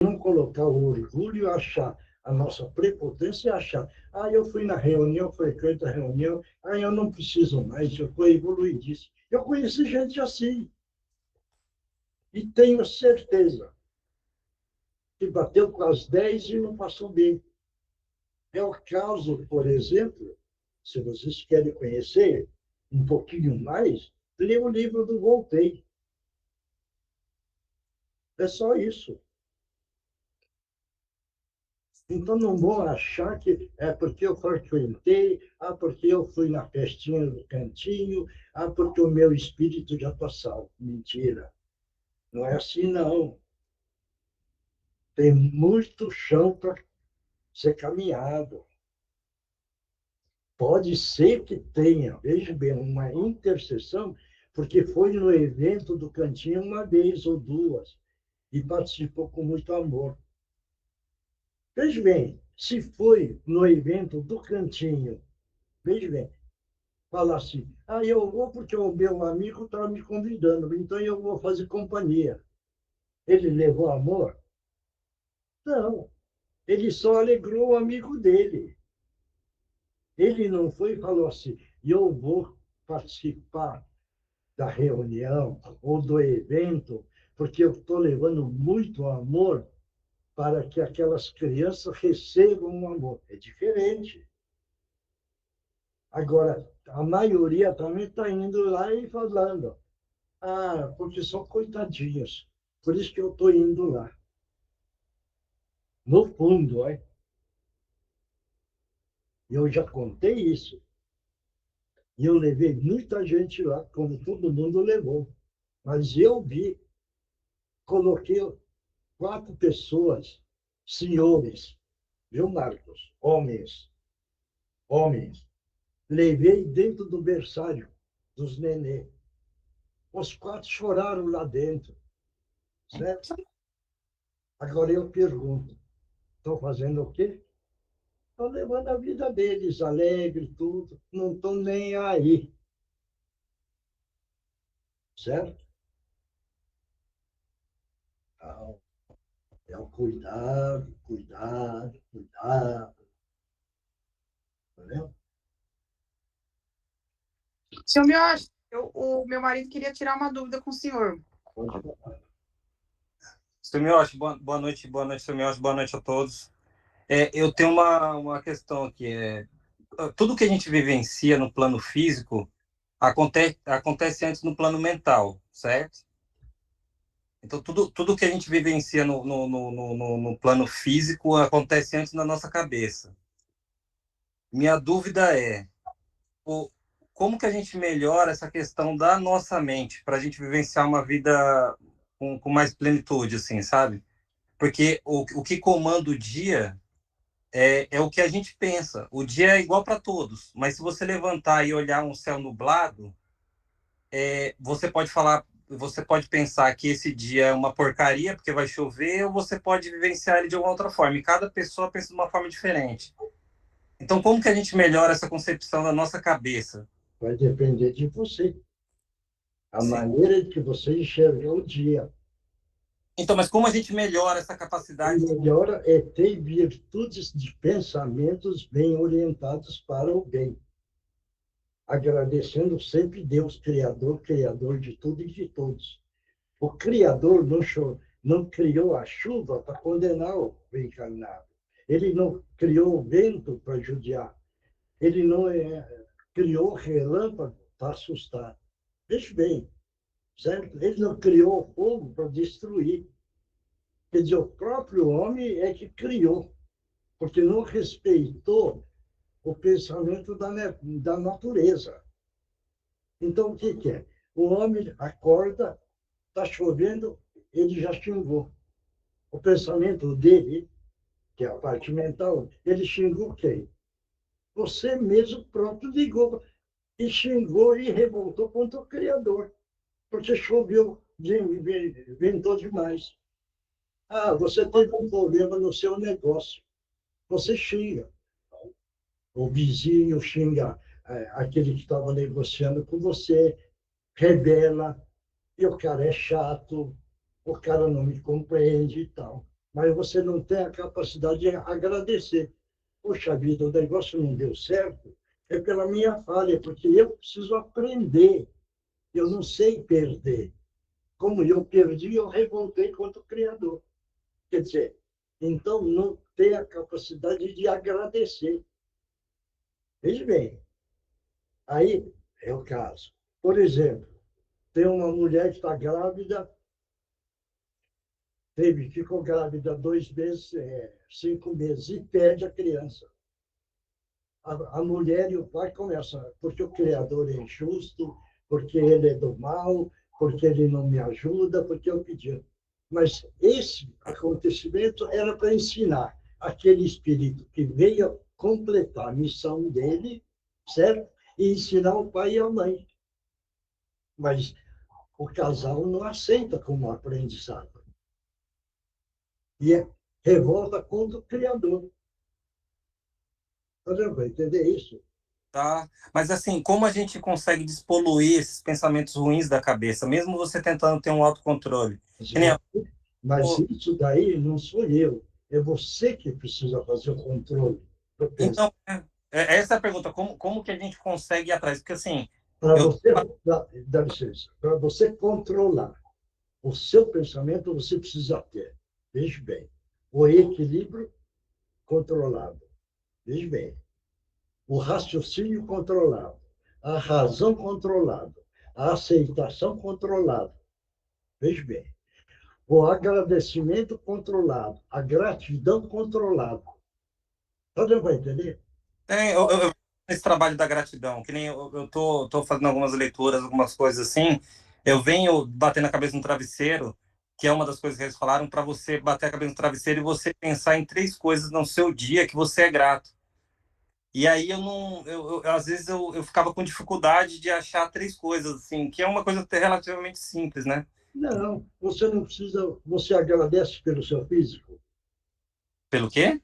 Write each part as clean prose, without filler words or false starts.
não colocar o orgulho e achar a nossa prepotência e achar, eu fui na reunião, frequento a reunião, eu não preciso mais, eu estou evoluidíssimo. Eu conheci gente assim e tenho certeza que bateu com as 10 e não passou bem. É o caso, por exemplo, se vocês querem conhecer um pouquinho mais, lê o livro do Voltaire. É só isso. Então, não vão achar que é porque eu frequentei, porque eu fui na festinha do cantinho, porque o meu espírito já está salvo. Mentira. Não é assim, não. Tem muito chão para ser caminhado. Pode ser que tenha, veja bem, uma intercessão, porque foi no evento do cantinho uma vez ou duas e participou com muito amor. Veja bem, se foi no evento do cantinho, veja bem, fala assim, eu vou porque o meu amigo está me convidando, então eu vou fazer companhia. Ele levou amor? Não, ele só alegrou o amigo dele. Ele não foi e falou assim, eu vou participar da reunião ou do evento, porque eu estou levando muito amor para que aquelas crianças recebam um amor. É diferente. Agora, a maioria também está indo lá e falando, porque são coitadinhos. Por isso que eu estou indo lá. No fundo, eu já contei isso. E eu levei muita gente lá, como todo mundo levou. Mas eu vi, coloquei 4 pessoas, senhores, viu, Marcos? Homens, homens. Levei dentro do berçário dos nenê. Os 4 choraram lá dentro, certo? Agora eu pergunto, estão fazendo o quê? Estão levando a vida deles, alegre, tudo, não estão nem aí, certo? Então, é o cuidado, cuidado, cuidado, entendeu? Seu Miotti, o meu marido queria tirar uma dúvida com o senhor. Pode falar. Seu Miotti, boa noite, seu Miotti, boa noite a todos. Eu tenho uma questão aqui. Tudo que a gente vivencia no plano físico acontece antes no plano mental, certo? Então, tudo que a gente vivencia no plano físico acontece antes na nossa cabeça. Minha dúvida é, como que a gente melhora essa questão da nossa mente para a gente vivenciar uma vida com mais plenitude, assim, sabe? Porque o que comanda o dia é o que a gente pensa. O dia é igual para todos, mas se você levantar e olhar um céu nublado, você pode pensar que esse dia é uma porcaria porque vai chover, ou você pode vivenciar ele de uma outra forma. E cada pessoa pensa de uma forma diferente. Então, como que a gente melhora essa concepção da nossa cabeça? Vai depender de você. A Sim. maneira que você enxerga o dia. Então, mas como a gente melhora essa capacidade? Melhora é ter virtudes de pensamentos bem orientados para o bem. Agradecendo sempre Deus, Criador de tudo e de todos. O Criador não criou a chuva para condenar o reencarnado. Ele não criou o vento para judiar. Ele não criou o relâmpago para assustar. Veja bem, certo? Ele não criou o fogo para destruir. Quer dizer, o próprio homem é que criou, porque não respeitou o pensamento da natureza. Então, o que, que é? O homem acorda, está chovendo, ele já xingou. O pensamento dele, que é a parte mental, ele xingou quem? Você mesmo próprio ligou e xingou e revoltou contra o Criador, porque choveu, ventou demais. Você teve um problema no seu negócio. Você xinga. O vizinho xinga aquele que estava negociando com você, revela, e o cara é chato, o cara não me compreende e tal. mas você não tem a capacidade de agradecer. Poxa vida, o negócio não deu certo, é pela minha falha, porque eu preciso aprender. Eu não sei perder. Como eu perdi, eu revoltei contra o Criador. Quer dizer, então não tem a capacidade de agradecer. Veja bem, aí é o caso. Por exemplo, tem uma mulher que está grávida, ficou grávida 2 meses, 5 meses, e perde a criança. A mulher e o pai começam, porque o Criador é injusto, porque ele é do mal, porque ele não me ajuda, porque eu pedi. Mas esse acontecimento era para ensinar aquele espírito que veio completar a missão dele, certo? E ensinar o pai e a mãe. Mas o casal não aceita como aprendizado. E revolta contra o Criador. Você vai entender isso? Tá? Mas assim, como a gente consegue despoluir esses pensamentos ruins da cabeça, mesmo você tentando ter um autocontrole? Que nem Mas isso daí não sou eu. É você que precisa fazer o controle do pensamento. Então, essa é a pergunta, como que a gente consegue ir atrás? Porque assim, Para eu você, dá licença, para você controlar o seu pensamento, você precisa ter, veja bem, o equilíbrio controlado, veja bem, o raciocínio controlado, a razão controlada, a aceitação controlada, veja bem, o agradecimento controlado, a gratidão controlada. Está dando para entender? eu esse trabalho da gratidão, que nem eu tô fazendo algumas leituras, algumas coisas assim, eu venho batendo a cabeça no travesseiro, que é uma das coisas que eles falaram, para você bater a cabeça no travesseiro e você pensar em 3 coisas no seu dia que você é grato. E aí eu não, às vezes eu ficava com dificuldade de achar 3 coisas, assim, que é uma coisa relativamente simples, né? Não, você não precisa, você agradece pelo seu físico, Pelo quê?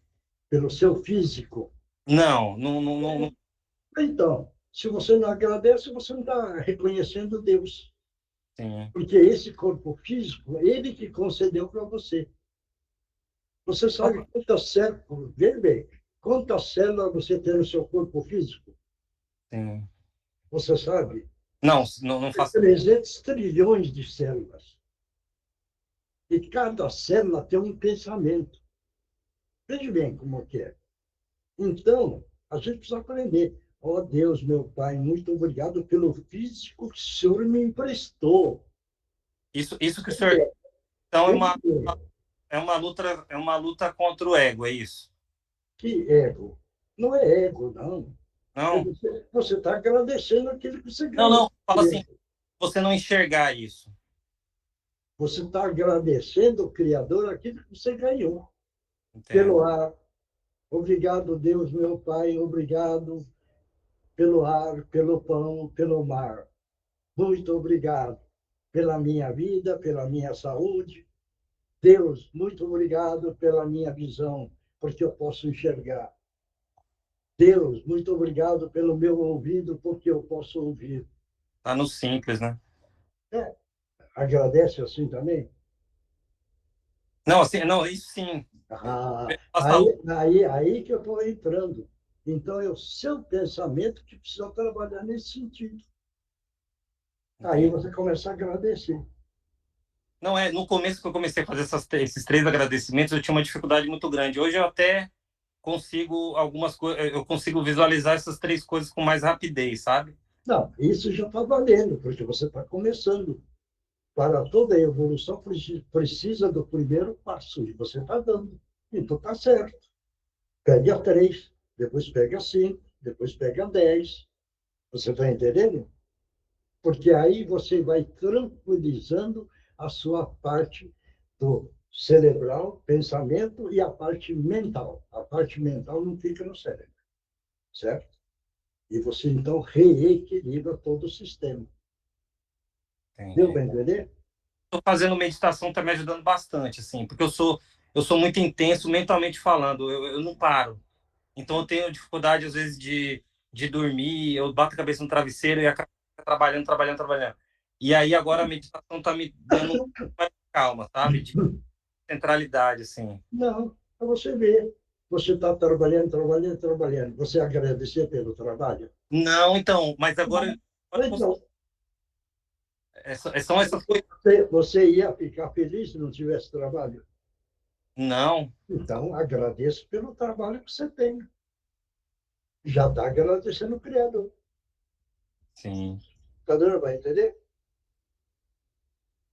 pelo seu físico. Não, não, não, não. Então, se você não agradece, você não está reconhecendo Deus. Sim. Porque esse corpo físico, ele que concedeu para você. Você sabe quantas células, veja bem, quantas células você tem no seu corpo físico? Sim. Você sabe? Não, não Tem faço. 300 trilhões de células. E cada célula tem um pensamento. Veja bem como que é. Então, a gente precisa aprender. Ó Deus, meu Pai, muito obrigado pelo físico que o Senhor me emprestou. Isso que o senhor. Então é uma luta contra o ego, é isso? Que ego? Não é ego, não. É Não? você está agradecendo aquilo que você Não, ganhou. não. Fala assim, você não enxergar isso. Você está agradecendo o Criador aquilo que você ganhou. Pelo Entendo. ar. Obrigado, Deus, meu Pai. Obrigado pelo ar, pelo pão, pelo mar. Muito obrigado pela minha vida, pela minha saúde. Deus, muito obrigado pela minha visão, porque eu posso enxergar. Deus, muito obrigado pelo meu ouvido, porque eu posso ouvir. Tá no simples, né? É, agradece assim também? Não, assim, não, isso sim. Ah, A saúde, aí que eu estou entrando. Então, é o seu pensamento que precisa trabalhar nesse sentido. Aí entendo. você começa a agradecer. Não é, no começo que eu comecei a fazer esses 3 agradecimentos, eu tinha uma dificuldade muito grande. Hoje eu até consigo algumas coisas, eu consigo visualizar essas 3 coisas com mais rapidez, sabe? Não, isso já está valendo, porque você está começando. Para toda a evolução, precisa do primeiro passo, e você está dando. Então, está certo. Pegue a 3, depois pega a 5, depois pega a 10. Você está entendendo? Porque aí você vai tranquilizando a sua parte do cerebral, pensamento, e a parte mental. A parte mental não fica no cérebro, certo? E você, então, reequilibra todo o sistema. Deu Entendi. para entender? Tô fazendo meditação, tá me ajudando bastante, assim, porque eu sou muito intenso mentalmente falando, eu não paro. Então eu tenho dificuldade, às vezes, de dormir, eu bato a cabeça no travesseiro e acabo trabalhando, trabalhando, trabalhando. E aí agora a meditação tá me dando mais calma, sabe? centralidade, assim. Não, para você ver. Você está trabalhando, trabalhando, trabalhando. Você agradecer pelo trabalho? Não, então, mas agora Então, são essas coisas. você ia ficar feliz se não tivesse trabalho? Não, Então, agradeça pelo trabalho que você tem. Já está agradecendo o Criador. sim. Está dando para entender?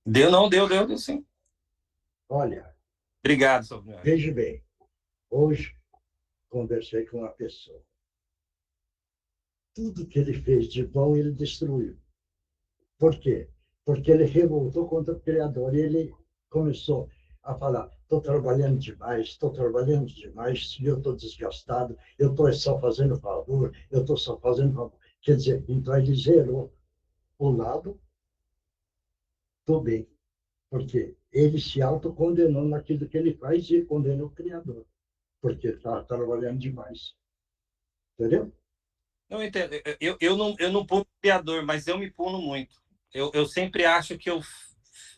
Deu, não, deu, sim. Olha, Obrigado, Samuel. veja bem. Hoje, conversei com uma pessoa. Tudo que ele fez de bom, ele destruiu. Por quê? Porque ele revoltou contra o Criador. E ele começou a falar: estou trabalhando demais, eu estou desgastado, eu estou só fazendo favor, eu estou só fazendo favor. Quer dizer, então ele zerou o lado do bem, porque ele se autocondenou naquilo que ele faz e condena o Criador, porque está trabalhando demais. Entendeu? Não entendo. Eu não puno o criador, mas eu me puno muito. Eu sempre acho que eu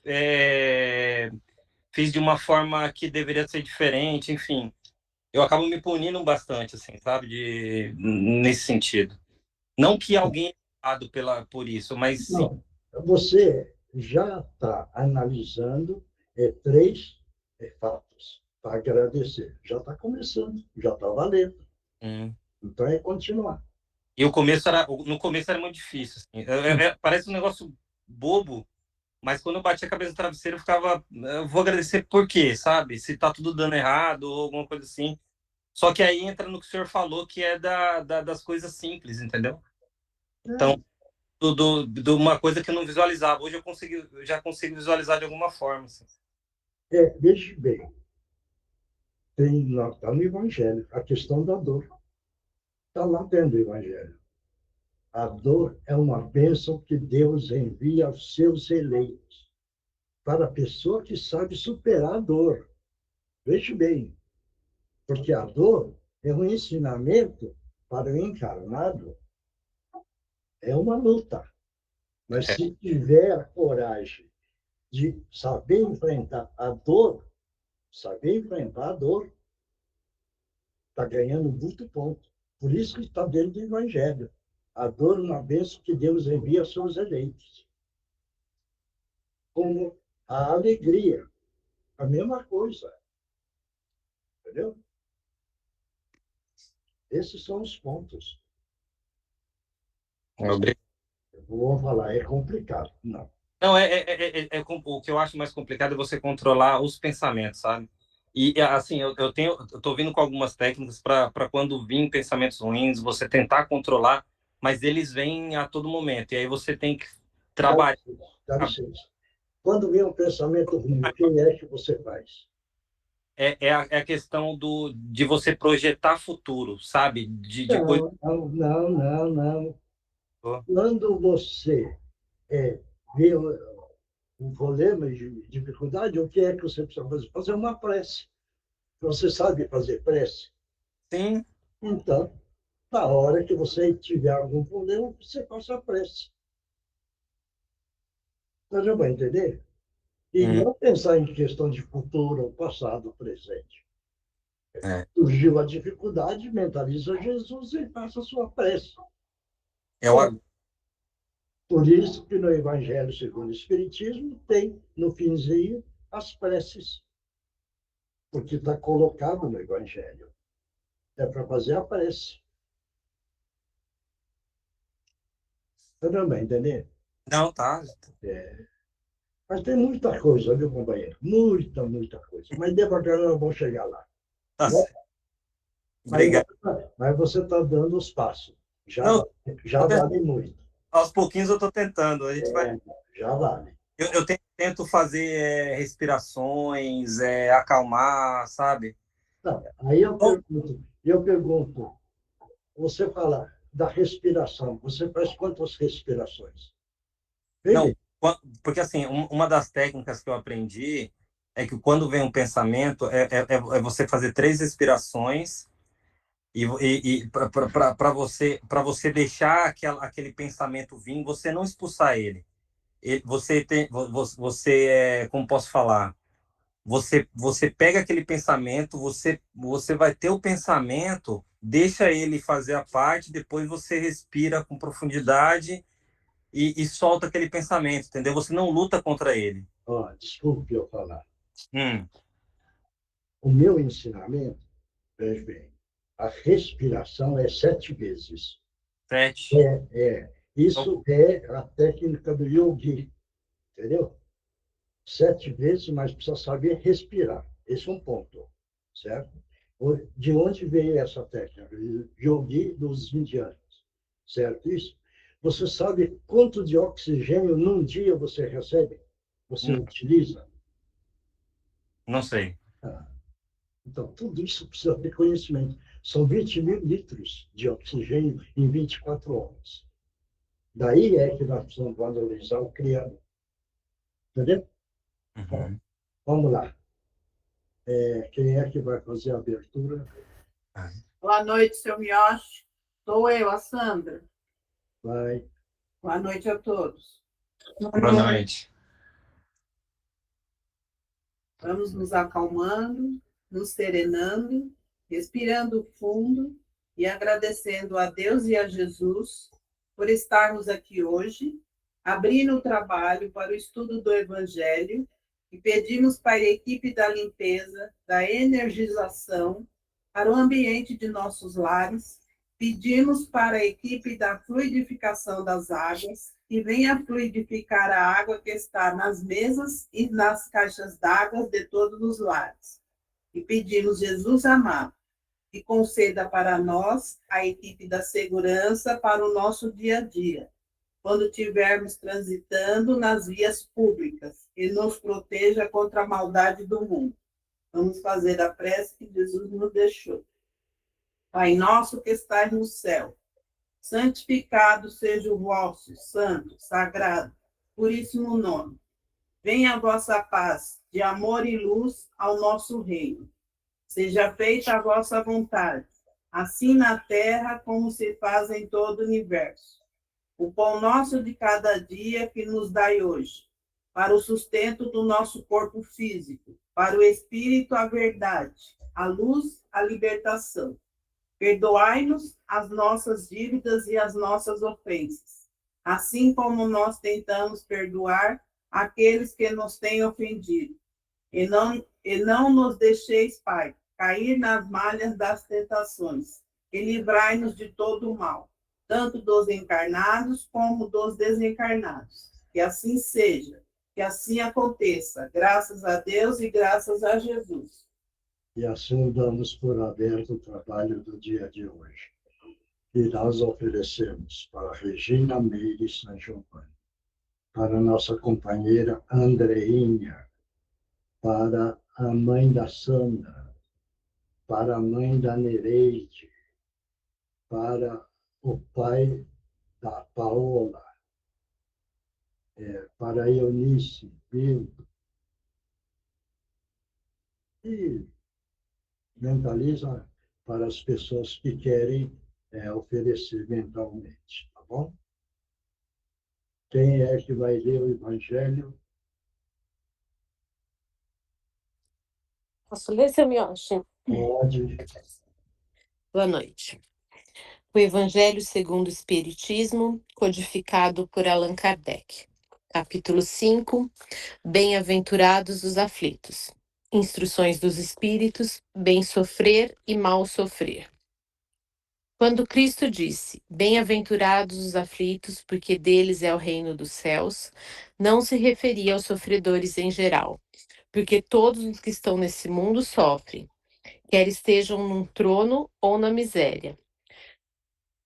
é, fiz de uma forma que deveria ser diferente, enfim. Eu acabo me punindo bastante, assim, sabe? Nesse sentido. Não que alguém é errado por isso, mas sim. Não, você já está analisando três fatos para agradecer. Já está começando, já está valendo. Hum. Então é continuar. E no começo era muito difícil. Assim. Parece um negócio bobo, mas quando eu bati a cabeça no travesseiro, eu vou agradecer por quê, sabe? Se tá tudo dando errado ou alguma coisa assim. Só que aí entra no que o senhor falou, que é das coisas simples, entendeu? Então, de uma coisa que eu não visualizava. Hoje eu já consigo visualizar de alguma forma. Assim. Veja bem, está no Evangelho a questão da dor. Está lá dentro do Evangelho. A dor é uma bênção que Deus envia aos seus eleitos, para a pessoa que sabe superar a dor. Veja bem, porque a dor é um ensinamento para o encarnado, é uma luta. Mas se tiver a coragem de saber enfrentar a dor, está ganhando muito ponto. Por isso que está dentro do Evangelho. A dor é uma bênção que Deus envia aos seus eleitos. Como a alegria, a mesma coisa. Entendeu? Esses são os pontos. Obrigado. Vou falar, é complicado. Não. Não, o que eu acho mais complicado é você controlar os pensamentos, sabe? E assim, eu tô vindo com algumas técnicas para quando vir pensamentos ruins, você tentar controlar, mas eles vêm a todo momento. E aí você tem que trabalhar. Dá licença. Quando vem um pensamento ruim, o que é que você faz? É a questão de você projetar futuro, sabe? De coisa. Não. Quando você vê um problema de dificuldade, o que é que você precisa fazer? Fazer uma prece. Você sabe fazer prece? Sim. Então, na hora que você tiver algum problema, você faça a prece. Você já vai entender? E não pensar em questão de futuro, passado, presente. Surgiu a dificuldade, mentaliza Jesus e faça a sua prece. Por isso que no Evangelho segundo o Espiritismo tem, no finzinho, as preces. Porque está colocado no Evangelho. É para fazer a prece. Você também, entendeu? Não, tá. Mas tem muita coisa, viu, companheiro? Muita coisa. Mas devagar nós vamos chegar lá. Tá Né? certo. Obrigado. Mas você está dando os passos. Já Não, vale muito. aos pouquinhos eu estou tentando. A gente vai. Já vale. Eu tento fazer respirações, acalmar, sabe? Não, aí eu pergunto, você fala da respiração, você faz quantas respirações? Não, porque assim, uma das técnicas que eu aprendi é que quando vem um pensamento, é você fazer 3 respirações e para você deixar aquele pensamento vir, você não expulsar ele. Você como posso falar? Você pega aquele pensamento, você vai ter o pensamento, deixa ele fazer a parte, depois você respira com profundidade e solta aquele pensamento, entendeu? Você não luta contra ele. Ó, desculpe eu falar. Hum, O meu ensinamento, veja bem, a respiração é 7 vezes. 7. Isso é a técnica do yogi, entendeu? 7 vezes, mas precisa saber respirar. Esse é um ponto, certo? De onde veio essa técnica? Yogi dos indianos, certo? Isso. Você sabe quanto de oxigênio num dia você recebe? Você utiliza? Não sei. Então, tudo isso precisa ter conhecimento. São 20 mil litros de oxigênio em 24 horas. Daí é que nós precisamos valorizar o criado. Entendeu? Uhum. Vamos lá. Quem é que vai fazer a abertura? Boa noite, seu Mioche. Sou eu, a Sandra. Vai. Boa noite a todos. Boa noite. Vamos nos acalmando, nos serenando, respirando fundo e agradecendo a Deus e a Jesus por estarmos aqui hoje, abrindo o trabalho para o estudo do Evangelho e pedimos para a equipe da limpeza, da energização, para o ambiente de nossos lares, pedimos para a equipe da fluidificação das águas que venha fluidificar a água que está nas mesas e nas caixas d'água de todos os lares. E pedimos, Jesus amado, que conceda para nós a equipe da segurança para o nosso dia a dia, quando estivermos transitando nas vias públicas, e nos proteja contra a maldade do mundo. Vamos fazer a prece que Jesus nos deixou. Pai nosso que estás no céu, santificado seja o vosso santo, sagrado, puríssimo nome. Venha a vossa paz, de amor e luz ao nosso reino. Seja feita a vossa vontade, assim na terra como se faz em todo o universo. O pão nosso de cada dia que nos dai hoje, para o sustento do nosso corpo físico, para o espírito a verdade, a luz, a libertação. Perdoai-nos as nossas dívidas e as nossas ofensas, assim como nós tentamos perdoar aqueles que nos têm ofendido. E não nos deixeis, Pai, cair nas malhas das tentações, e livrai-nos de todo o mal, tanto dos encarnados como dos desencarnados. Que assim seja, que assim aconteça, graças a Deus e graças a Jesus. E assim damos por aberto o trabalho do dia de hoje. E nós oferecemos para Regina Meire San Giovanni, para nossa companheira Andreinha, para a mãe da Sandra, para a mãe da Nereide, para o pai da Paola, para a Eunice, Bill, e mentaliza para as pessoas que querem oferecer mentalmente, tá bom? Quem é que vai ler o Evangelho? Posso ler, seu Mioche? Pode. Boa noite. O Evangelho segundo o Espiritismo, codificado por Allan Kardec. Capítulo 5. Bem-aventurados os aflitos. Instruções dos Espíritos, bem sofrer e mal sofrer. Quando Cristo disse, bem-aventurados os aflitos, porque deles é o reino dos céus, não se referia aos sofredores em geral, porque todos os que estão nesse mundo sofrem, quer estejam num trono ou na miséria.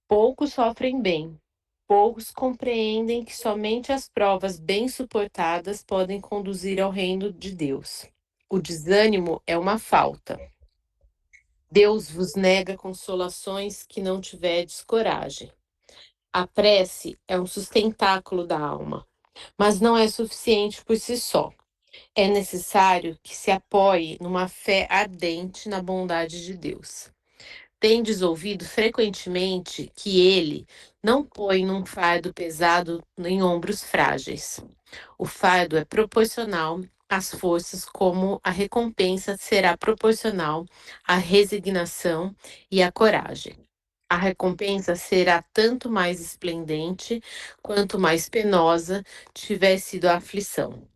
Poucos sofrem bem, poucos compreendem que somente as provas bem suportadas podem conduzir ao reino de Deus. O desânimo é uma falta. Deus vos nega consolações que não tiverdes coragem. A prece é um sustentáculo da alma, mas não é suficiente por si só. É necessário que se apoie numa fé ardente na bondade de Deus. Tendes ouvido frequentemente que ele não põe num fardo pesado em ombros frágeis. O fardo é proporcional as forças como a recompensa será proporcional à resignação e à coragem. A recompensa será tanto mais esplendente quanto mais penosa tiver sido a aflição.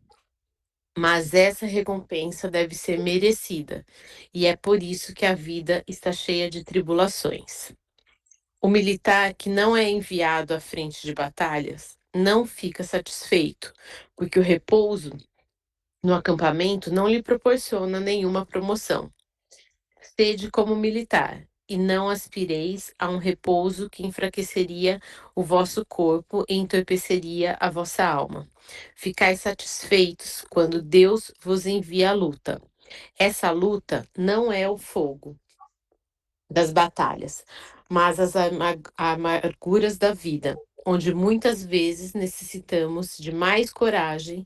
Mas essa recompensa deve ser merecida, e é por isso que a vida está cheia de tribulações. O militar que não é enviado à frente de batalhas não fica satisfeito, porque o repouso no acampamento não lhe proporciona nenhuma promoção. Sede como militar, e não aspireis a um repouso que enfraqueceria o vosso corpo e entorpeceria a vossa alma. Ficai satisfeitos quando Deus vos envia a luta. Essa luta não é o fogo das batalhas, mas as amarguras da vida, onde muitas vezes necessitamos de mais coragem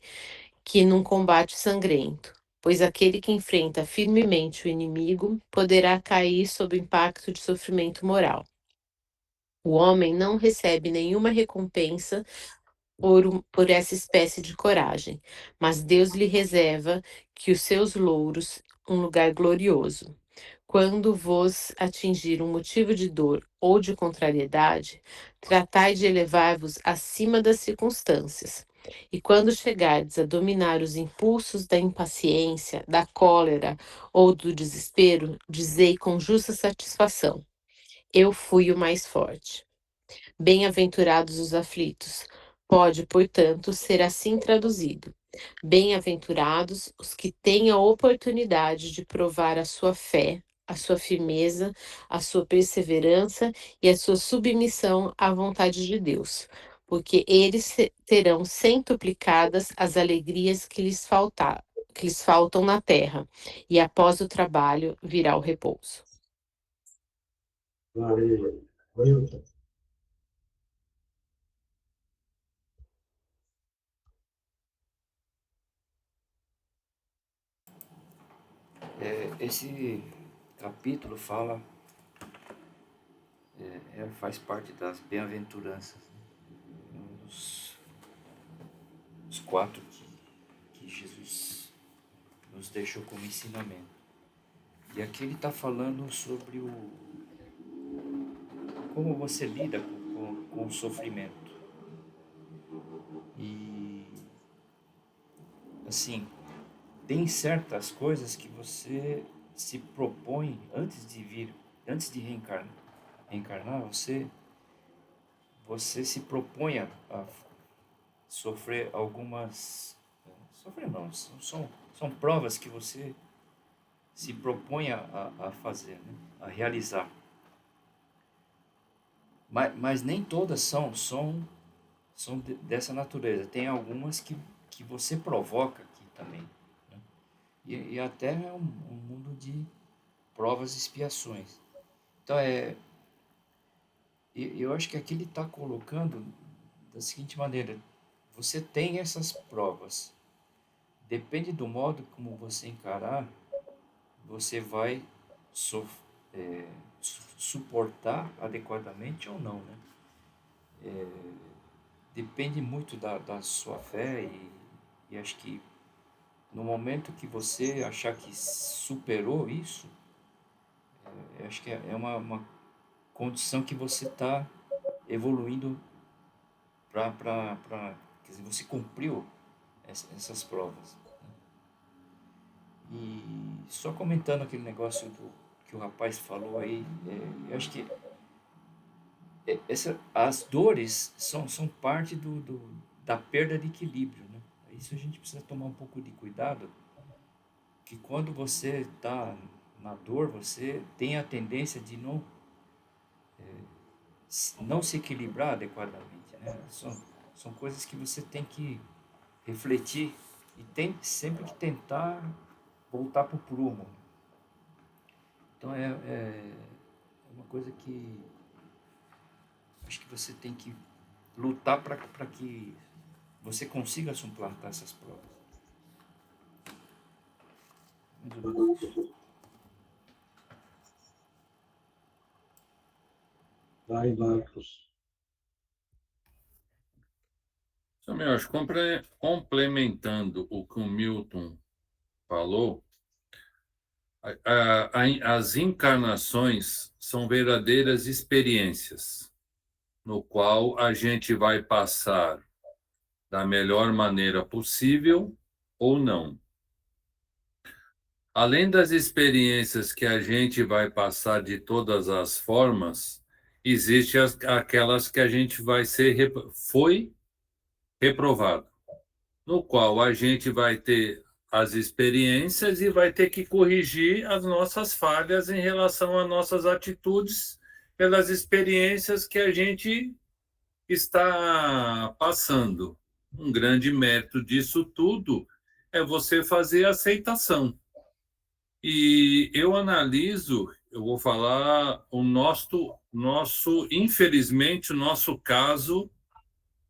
que num combate sangrento, pois aquele que enfrenta firmemente o inimigo poderá cair sob o impacto de sofrimento moral. O homem não recebe nenhuma recompensa por essa espécie de coragem, mas Deus lhe reserva que os seus louros um lugar glorioso. Quando vos atingir um motivo de dor ou de contrariedade, tratai de elevar-vos acima das circunstâncias. E quando chegardes a dominar os impulsos da impaciência, da cólera ou do desespero, dizei com justa satisfação: eu fui o mais forte. Bem-aventurados os aflitos. Pode, portanto, ser assim traduzido. Bem-aventurados os que têm a oportunidade de provar a sua fé, a sua firmeza, a sua perseverança e a sua submissão à vontade de Deus, porque eles terão centuplicadas as alegrias que lhes faltam na terra, e após o trabalho virá o repouso. Vai, Wilton. Esse capítulo faz parte das bem-aventuranças, né? Os 4 que Jesus nos deixou como ensinamento. E aqui ele está falando sobre como você lida com o sofrimento. E, assim, tem certas coisas que você se propõe antes de reencarnar, você se propõe a sofrer algumas... Sofrer não, são provas que você se propõe a fazer, né? A realizar. Mas nem todas são dessa natureza. Tem algumas que você provoca aqui também, né? E a Terra é um mundo de provas e expiações. Então, eu acho que aqui ele está colocando da seguinte maneira: você tem essas provas. Depende do modo como você encarar, você vai suportar adequadamente ou não, né? Depende muito da sua fé e acho que no momento que você achar que superou isso, eu acho que é uma condição que você está evoluindo quer dizer, você cumpriu essas provas. E só comentando aquele negócio que o rapaz falou aí, eu acho que as dores são parte da perda de equilíbrio, né? Isso a gente precisa tomar um pouco de cuidado, que quando você está na dor, você tem a tendência de não se equilibrar adequadamente, né? São coisas que você tem que refletir e tem sempre que tentar voltar para o prumo. Então é uma coisa que acho que você tem que lutar para que você consiga suplantar essas provas. Vai, Marcos. Também acho, complementando o que o Milton falou, as encarnações são verdadeiras experiências, no qual a gente vai passar da melhor maneira possível ou não. Além das experiências que a gente vai passar de todas as formas, existem aquelas que a gente foi reprovado, no qual a gente vai ter as experiências e vai ter que corrigir as nossas falhas em relação às nossas atitudes pelas experiências que a gente está passando. Um grande mérito disso tudo é você fazer a aceitação. E eu analiso, eu vou falar infelizmente, o nosso caso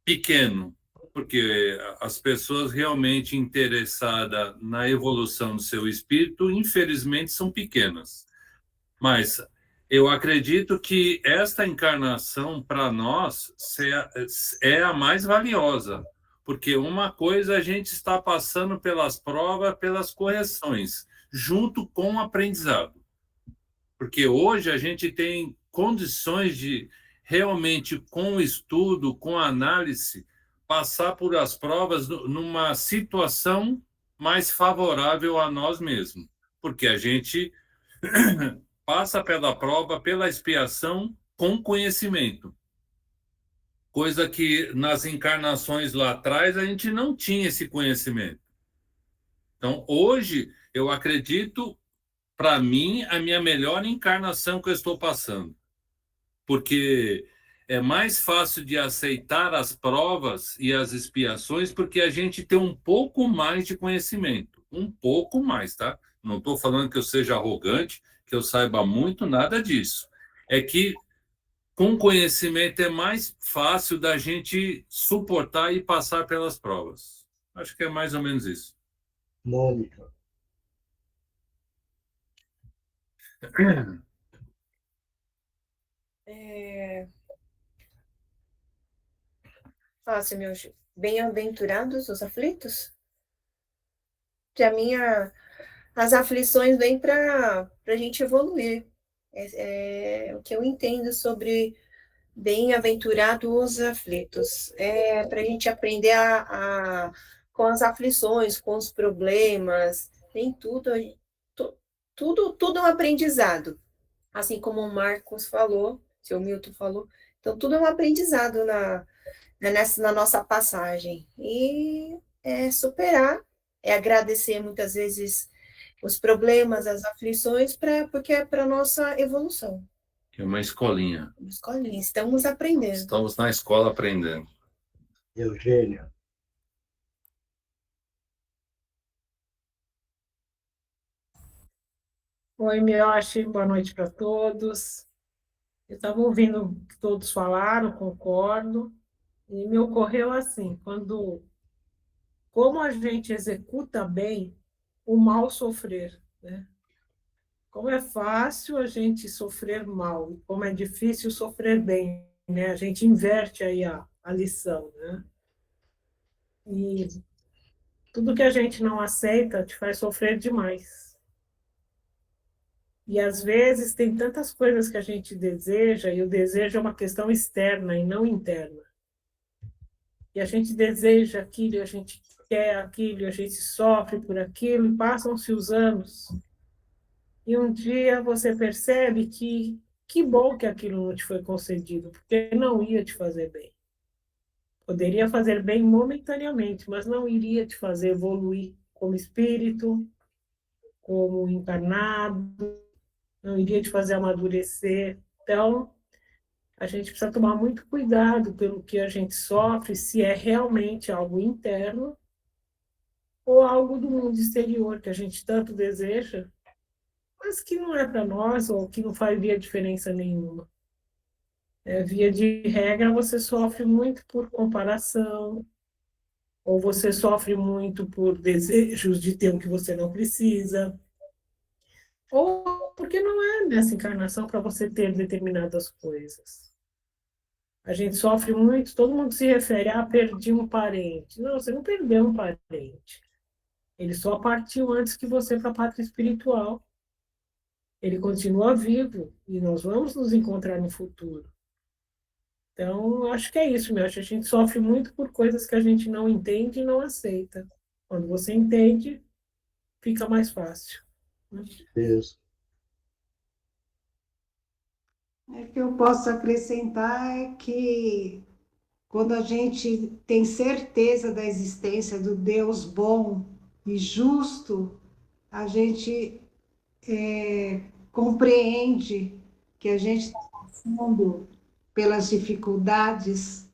pequeno, porque as pessoas realmente interessadas na evolução do seu espírito, infelizmente, são pequenas. Mas eu acredito que esta encarnação, para nós, é a mais valiosa, porque uma coisa a gente está passando pelas provas, pelas correções, junto com o aprendizado. Porque hoje a gente tem condições de realmente, com o estudo, com a análise, passar por as provas numa situação mais favorável a nós mesmos. Porque a gente passa pela prova, pela expiação, com conhecimento. Coisa que nas encarnações lá atrás a gente não tinha esse conhecimento. Então, hoje, eu acredito, para mim, a minha melhor encarnação que eu estou passando. Porque é mais fácil de aceitar as provas e as expiações porque a gente tem um pouco mais de conhecimento. Um pouco mais, tá? Não estou falando que eu seja arrogante, que eu saiba muito, nada disso. É que com conhecimento é mais fácil da gente suportar e passar pelas provas. Acho que é mais ou menos isso. Mônica. Fala assim, meus bem-aventurados os aflitos. Para mim, as aflições vêm para a gente evoluir. É o que eu entendo sobre bem-aventurados os aflitos. É para a gente aprender com as aflições, com os problemas, tem tudo, tudo é um aprendizado. Assim como o Marcos falou, o seu Milton falou, então tudo é um aprendizado na nossa passagem. E é superar, é agradecer muitas vezes os problemas, as aflições, porque é para a nossa evolução. É uma escolinha. Uma escolinha, estamos aprendendo. Estamos na escola aprendendo. Eugênia. Oi, Miyoshi, boa noite para todos. Eu estava ouvindo o que todos falaram, concordo, e me ocorreu assim, como a gente executa bem o mal sofrer, né? Como é fácil a gente sofrer mal, como é difícil sofrer bem, né? A gente inverte aí a lição, né? E tudo que a gente não aceita te faz sofrer demais. E, às vezes, tem tantas coisas que a gente deseja, e o desejo é uma questão externa e não interna. E a gente deseja aquilo, a gente quer aquilo, a gente sofre por aquilo, e passam-se os anos. E um dia você percebe que bom que aquilo não te foi concedido, porque não ia te fazer bem. Poderia fazer bem momentaneamente, mas não iria te fazer evoluir como espírito, como encarnado, não iria te fazer amadurecer. Então, a gente precisa tomar muito cuidado pelo que a gente sofre, se é realmente algo interno ou algo do mundo exterior que a gente tanto deseja, mas que não é para nós ou que não faria diferença nenhuma. Via de regra, você sofre muito por comparação, ou você sofre muito por desejos de ter o que você não precisa, ou porque não é nessa encarnação para você ter determinadas coisas. A gente sofre muito, todo mundo se refere, perdi um parente. Não, você não perdeu um parente. Ele só partiu antes que você para a pátria espiritual. Ele continua vivo e nós vamos nos encontrar no futuro. Então, acho que é isso, meu. Acho que a gente sofre muito por coisas que a gente não entende e não aceita. Quando você entende, fica mais fácil. Isso. O que eu posso acrescentar é que quando a gente tem certeza da existência do Deus bom e justo, a gente compreende que a gente está passando pelas dificuldades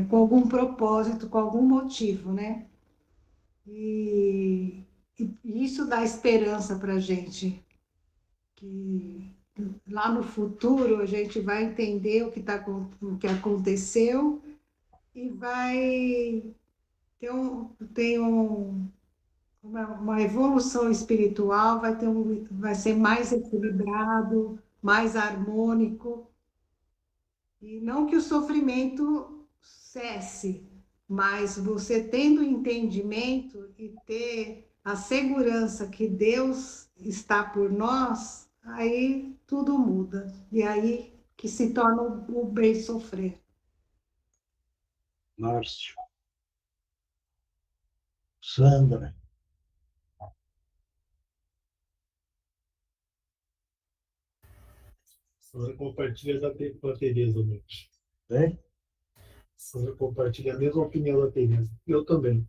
com algum propósito, com algum motivo, né? E, e isso dá esperança para a gente, que lá no futuro a gente vai entender o que aconteceu e vai ter uma evolução espiritual, vai ser mais equilibrado, mais harmônico. E não que o sofrimento cesse, mas você tendo entendimento e ter a segurança que Deus está por nós, aí tudo muda. E aí que se torna o bem sofrer. Márcio. Sandra. Sandra compartilha com a Tereza, né? Hein? Sandra compartilha a mesma opinião da Tereza. Eu também.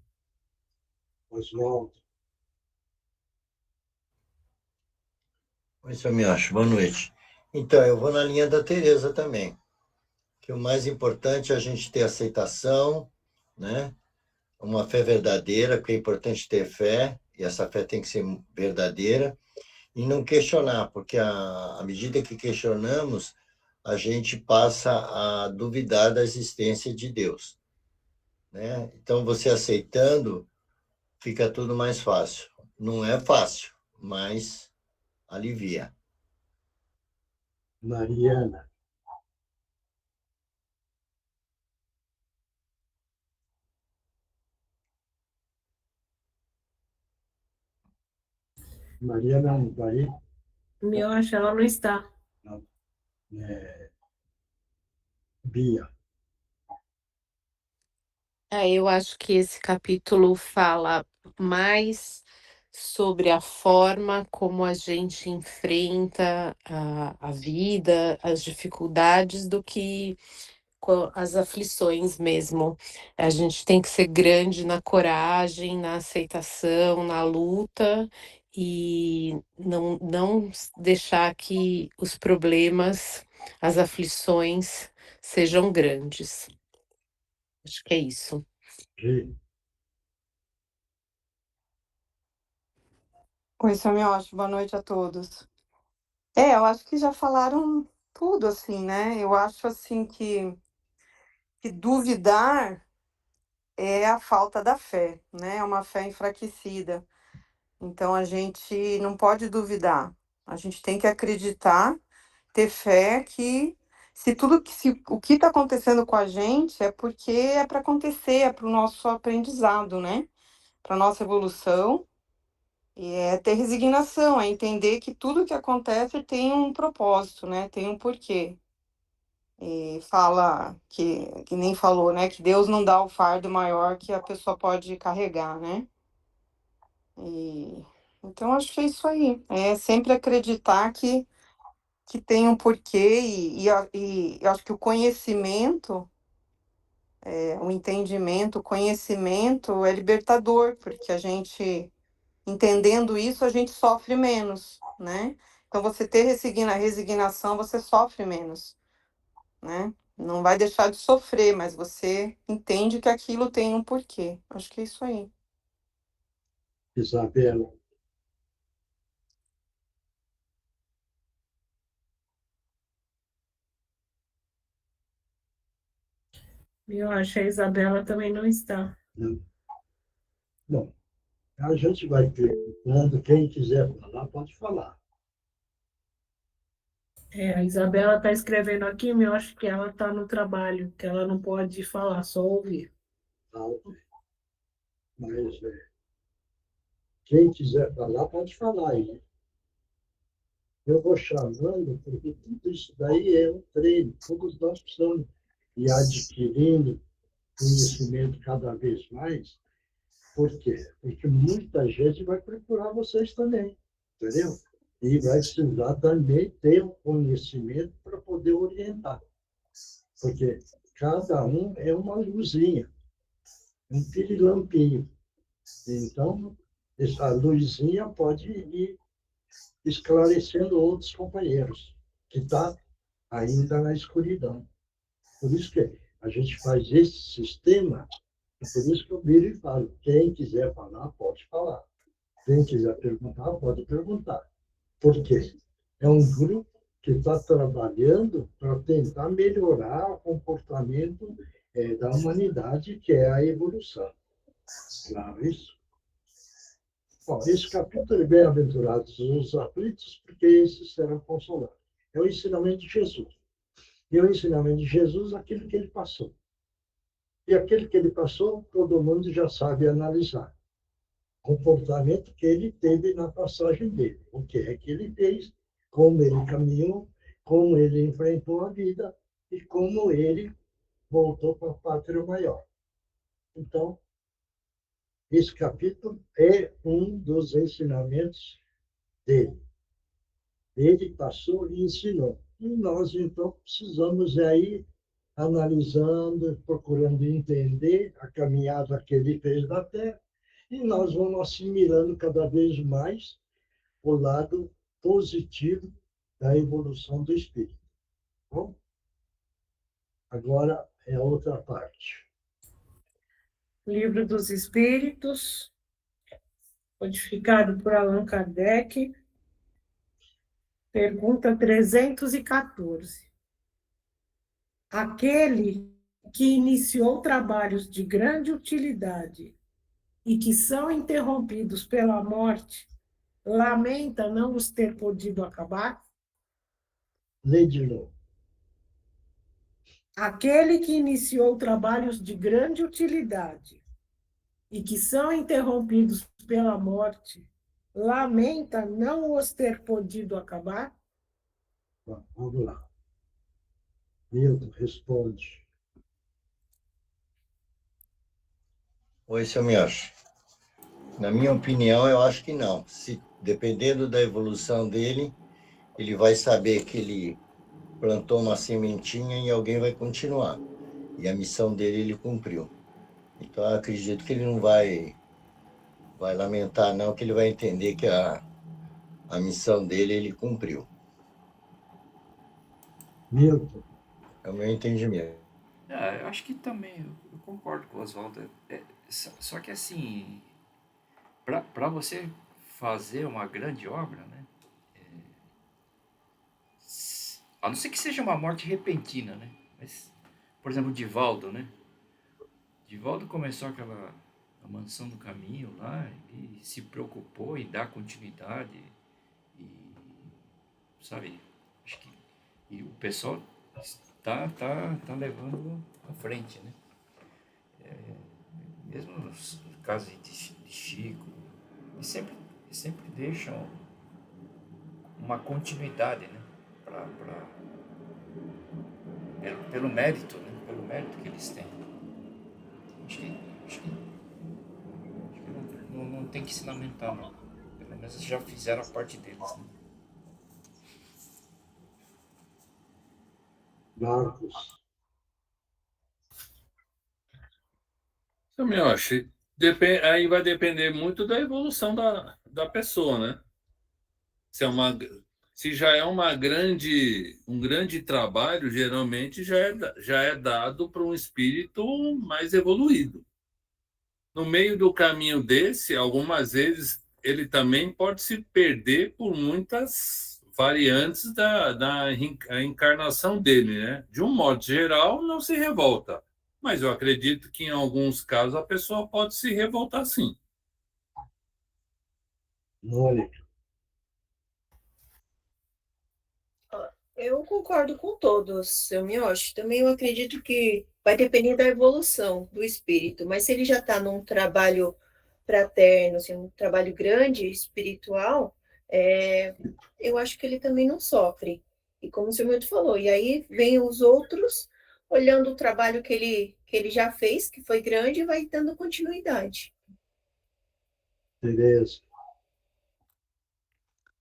Oswaldo. Oi, seu Miocho, boa noite. Então, eu vou na linha da Tereza também, que o mais importante é a gente ter aceitação, né? Uma fé verdadeira, porque é importante ter fé, e essa fé tem que ser verdadeira, e não questionar, porque à medida que questionamos, a gente passa a duvidar da existência de Deus, né? Então, você aceitando, fica tudo mais fácil. Não é fácil, mas alivia. Mariana. Mariana não está aí? Eu acho que ela não está. Não. Bia. Eu acho que esse capítulo fala mais sobre a forma como a gente enfrenta a vida, as dificuldades, do que as aflições mesmo. A gente tem que ser grande na coragem, na aceitação, na luta, e não deixar que os problemas, as aflições sejam grandes. Acho que é isso. Gi. Oi, Samioche, boa noite a todos. Eu acho que já falaram tudo, assim, né? Eu acho, assim, que duvidar é a falta da fé, né? É uma fé enfraquecida. Então, a gente não pode duvidar. A gente tem que acreditar, ter fé que se o que está acontecendo com a gente é porque é para acontecer, é para o nosso aprendizado, né? Para nossa evolução. E é ter resignação, é entender que tudo que acontece tem um propósito, né? Tem um porquê. E fala que nem falou, né? Que Deus não dá o fardo maior que a pessoa pode carregar, né? Então, acho que é isso aí. É sempre acreditar que tem um porquê e eu acho que o conhecimento, o entendimento, o conhecimento é libertador, porque a gente, entendendo isso, a gente sofre menos, né? Então, você ter resignação, você sofre menos, né? Não vai deixar de sofrer, mas você entende que aquilo tem um porquê. Acho que é isso aí. Isabela. Eu acho que a Isabela também não está. Não. Bom, a gente vai perguntando, quem quiser falar, pode falar. A Isabela está escrevendo aqui, mas eu acho que ela está no trabalho, que ela não pode falar, só ouvir. Mas quem quiser falar, pode falar aí. Eu vou chamando, porque tudo isso daí é um treino. Todos nós precisamos ir adquirindo conhecimento cada vez mais. Por quê? Porque muita gente vai procurar vocês também, entendeu? E vai precisar também ter um conhecimento para poder orientar. Porque cada um é uma luzinha, um pirilampinho. Então, essa luzinha pode ir esclarecendo outros companheiros que estão ainda na escuridão. Por isso que a gente faz esse sistema, e por isso que eu viro e falo, quem quiser falar, pode falar. Quem quiser perguntar, pode perguntar. Por quê? É um grupo que está trabalhando para tentar melhorar o comportamento da humanidade, que é a evolução. Claro isso? Bom, esse capítulo é bem-aventurados os aflitos, porque esses serão consolados. É o ensinamento de Jesus. E o ensinamento de Jesus, aquilo que ele passou. E aquilo que ele passou, todo mundo já sabe analisar. O comportamento que ele teve na passagem dele. O que é que ele fez, como ele caminhou, como ele enfrentou a vida e como ele voltou para a pátria maior. Então, esse capítulo é um dos ensinamentos dele. Ele passou e ensinou. E nós, então, precisamos aí analisando, procurando entender a caminhada que ele fez na Terra, e nós vamos assimilando cada vez mais o lado positivo da evolução do espírito. Bom, agora é a outra parte. Livro dos Espíritos, codificado por Allan Kardec, pergunta 314. Aquele que iniciou trabalhos de grande utilidade e que são interrompidos pela morte, lamenta não os ter podido acabar? Lê de novo. Aquele que iniciou trabalhos de grande utilidade e que são interrompidos pela morte, lamenta não os ter podido acabar? Bom, vamos lá. Milton, responde. Oi, seu Miocho. Na minha opinião, eu acho que não. Dependendo da evolução dele, ele vai saber que ele plantou uma sementinha e alguém vai continuar. E a missão dele ele cumpriu. Então, eu acredito que ele não vai lamentar, não, que ele vai entender que a missão dele ele cumpriu. Milton. É o meu entendimento. Eu acho que também, eu concordo com o Oswaldo. Só que assim, para você fazer uma grande obra, né? A não ser que seja uma morte repentina, né? Mas, por exemplo, Divaldo, né? Divaldo começou aquela a mansão do caminho lá, e se preocupou em dar continuidade e, sabe, acho que e o pessoal tá levando à frente, né? Mesmo nos casos de Chico, e sempre deixam uma continuidade, né? Pelo mérito, né? Pelo mérito que eles têm. Acho que não tem que se lamentar, não. Pelo menos já fizeram a parte deles, né? Marcos. Eu me acho. Aí vai depender muito da evolução da pessoa, né? Se já é um grande trabalho, geralmente já é dado para um espírito mais evoluído. No meio do caminho desse, algumas vezes ele também pode se perder por muitas variantes da encarnação dele, né? De um modo geral, não se revolta. Mas eu acredito que em alguns casos a pessoa pode se revoltar sim. Mônica. Eu concordo com todos, seu Miyoshi. Também eu acredito que vai depender da evolução do espírito, mas se ele já está num trabalho fraterno, assim, um trabalho grande, espiritual, eu acho que ele também não sofre. E como o senhor muito falou, e aí vem os outros olhando o trabalho que ele já fez, que foi grande, e vai dando continuidade. Tereza.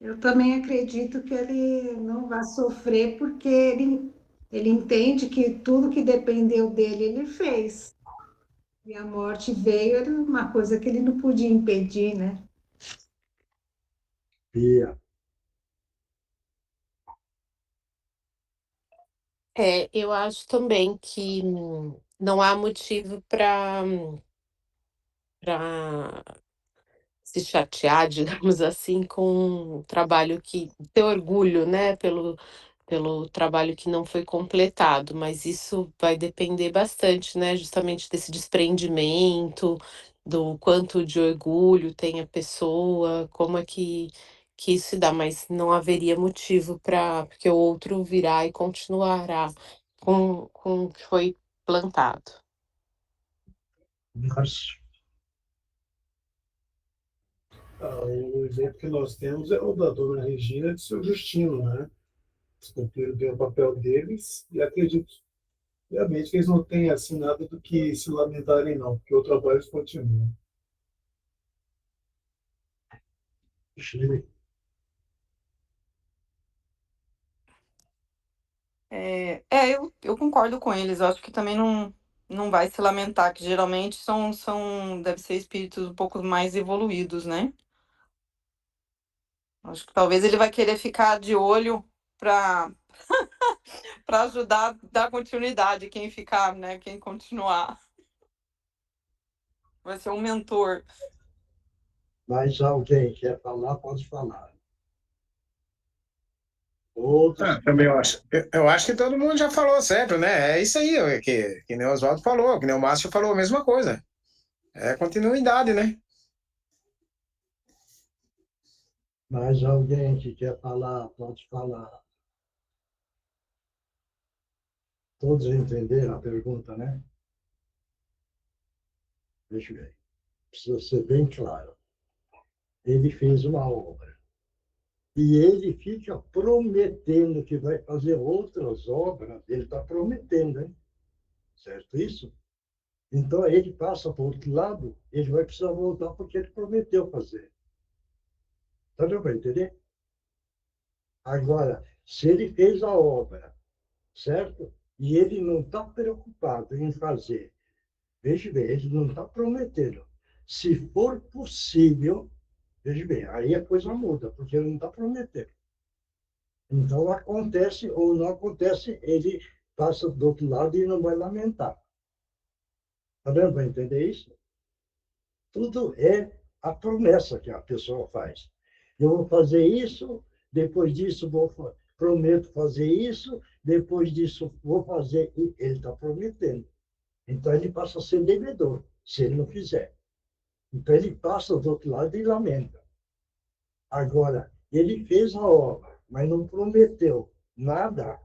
Eu também acredito que ele não vai sofrer, porque ele entende que tudo que dependeu dele, ele fez. E a morte veio, era uma coisa que ele não podia impedir, né? Pia. Eu acho também que não há motivo para se chatear, digamos assim, com um trabalho que ter orgulho, né, pelo trabalho que não foi completado, mas isso vai depender bastante, né, justamente desse desprendimento, do quanto de orgulho tem a pessoa, como é que isso se dá, mas não haveria motivo para porque o outro virá e continuará com o que foi plantado. Márcio. O exemplo que nós temos é o da dona Regina e do seu Justino, né? Eles cumpriram bem o papel deles e acredito realmente que eles não têm assim nada do que se lamentarem, não, porque o trabalho continua. Chile. Eu concordo com eles. Eu acho que também não vai se lamentar, que geralmente deve ser espíritos um pouco mais evoluídos, né? Acho que talvez ele vai querer ficar de olho para para ajudar a dar continuidade, quem ficar, né? Quem continuar. Vai ser um mentor. Mais alguém quer falar, pode falar. Outros. Também eu acho que todo mundo já falou sempre, né? É isso aí, que nem o Oswaldo falou, que nem o Márcio falou, a mesma coisa. É continuidade, né? Mais alguém que quer falar, pode falar. Todos entenderam a pergunta, né? Deixa eu ver. Precisa ser bem claro. Ele fez uma obra. E ele fica prometendo que vai fazer outras obras. Ele está prometendo, hein? Certo isso? Então, ele passa para o outro lado, ele vai precisar voltar porque ele prometeu fazer. Tá dando para entender? Agora, se ele fez a obra, certo? E ele não está preocupado em fazer, veja bem, ele não está prometendo. Se for possível, veja bem, aí a coisa muda, porque ele não está prometendo. Então, acontece ou não acontece, ele passa do outro lado e não vai lamentar. Está dando para entender isso? Tudo é a promessa que a pessoa faz. Eu vou fazer isso, depois disso prometo fazer isso, depois disso vou fazer. E ele está prometendo. Então ele passa a ser devedor, se ele não fizer. Então ele passa do outro lado e lamenta. Agora, ele fez a obra, mas não prometeu nada,